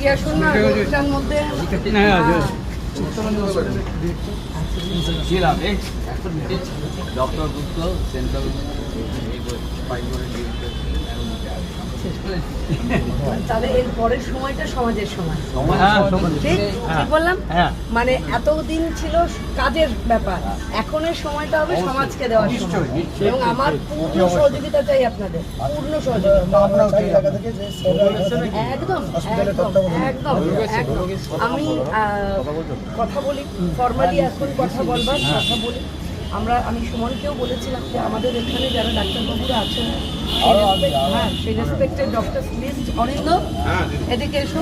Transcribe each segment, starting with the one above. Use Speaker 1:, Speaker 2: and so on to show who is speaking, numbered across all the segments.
Speaker 1: এগিয়ে আসুন না রোগটার মধ্যে
Speaker 2: ডক্টর গুপ্ত সেন্ট্রাল
Speaker 1: তাহলে এর পরের সময়টা সমাজের সময় ঠিক ঠিক বললাম মানে এতদিন ছিল কাজের ব্যাপার এখনের সময়টা হবে সমাজকে দেওয়ার সময় এবং আমার পূর্ণ সহযোগিতা চাই আপনাদের পূর্ণ সহযোগিতা একদম একদম একদম একদম আমি কথা বলি ফর্মালি এখন কথা বলবার কথা বলি আমি সুমনকেও বলেছিলাম যে আমাদের এখানে যারা ডাক্তারবাবুরা আছেন হ্যাঁ সেই রেসপেক্টেড ডক্টর লিস্ট অরিন্দ এদিকে এসো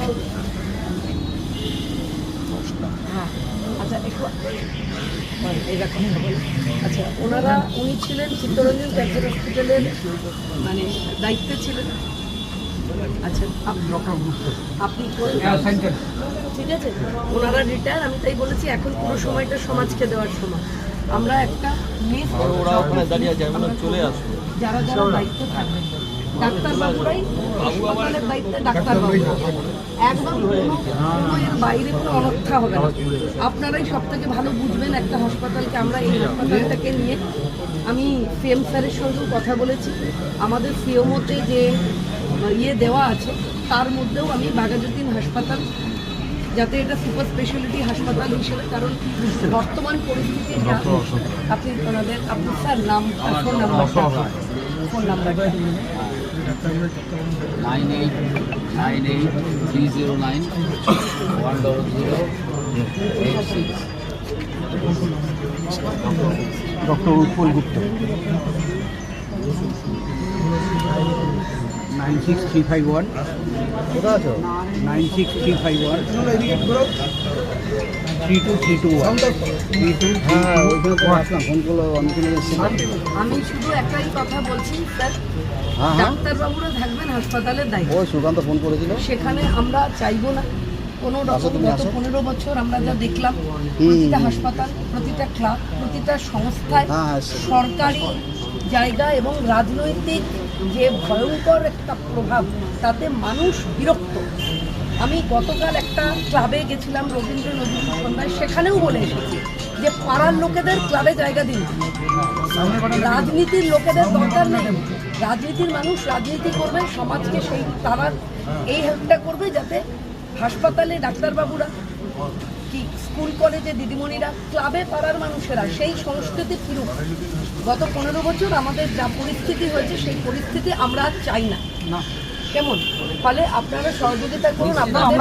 Speaker 1: হ্যাঁ আচ্ছা একটু এইরকম আচ্ছা উনি ছিলেন চিত্তরঞ্জন ক্যান্সার হসপিটালের মানে দায়িত্বে ছিলেন আচ্ছা আপনি ঠিক আছে ওনারা রিটায়ার আমি তাই বলেছি এখন পুরো সময়টা সমাজকে দেওয়ার সময় আমরা একটা
Speaker 2: চলে আসবো
Speaker 1: যারা যারা দায়িত্ব থাকবেন ডাক্তারবাবুরাই হাসপাতালের দায়িত্বে ডাক্তারবাবু একদম এর বাইরে কোনো অনর্থা হবে না আপনারাই সব থেকে ভালো বুঝবেন একটা হাসপাতালকে আমরা এই হাসপাতালটাকে নিয়ে আমি সিএম স্যারের সঙ্গেও কথা বলেছি আমাদের সিওমোতে যে দেওয়া আছে তার মধ্যেও আমি বাঘাযতীন হাসপাতাল যাতে এটা সুপার স্পেশালিটি হাসপাতাল হিসেবে কারণ বর্তমান পরিস্থিতি যা আপনি ওনাদের আপনার স্যার নাম ফোন নাম্বার
Speaker 2: 9830910086
Speaker 3: ডক্টর উৎপল গুপ্ত 96351
Speaker 4: কোথায় আছো
Speaker 3: 96351 3231
Speaker 4: হ্যাঁ ওইখানে তো আসলাম ফোন করলো অনেকদিন
Speaker 1: আমি শুধু একটাই কথা বলছি স্যার ডাক্তারবাবুরা থাকবেন হাসপাতালের দায়িত্ব
Speaker 4: ওই সুকান্ত ফোন করেছিল
Speaker 1: সেখানে আমরা চাইবো না কোনো রকম গত 15 বছর আমরা যা দেখলাম প্রতিটা হাসপাতাল প্রতিটা ক্লাব প্রতিটা সংস্থায় সরকারি জায়গা এবং রাজনৈতিক যে ভয়ঙ্কর একটা প্রভাব তাতে মানুষ বিরক্ত আমি গতকাল একটা ক্লাবে গেছিলাম রবীন্দ্র নজরুল সন্ধ্যায় সেখানেও বলে এসেছি যে পাড়ার লোকেদের ক্লাবে জায়গা দিন রাজনীতির লোকেদের দরকার নেই রাজনীতির মানুষ রাজনীতি করবে সমাজকে সেই তারা এই হেল্পটা করবে যাতে হাসপাতালে ডাক্তারবাবুরা কি স্কুল কলেজে দিদিমণিরা ক্লাবে পাড়ার মানুষেরা সেই সংস্কৃতি ফিরুক গত 15 বছর আমাদের যা পরিস্থিতি হয়েছে সেই পরিস্থিতি আমরা চাই না কেমন ফলে আপনারা সহযোগিতা করুন আপনাদের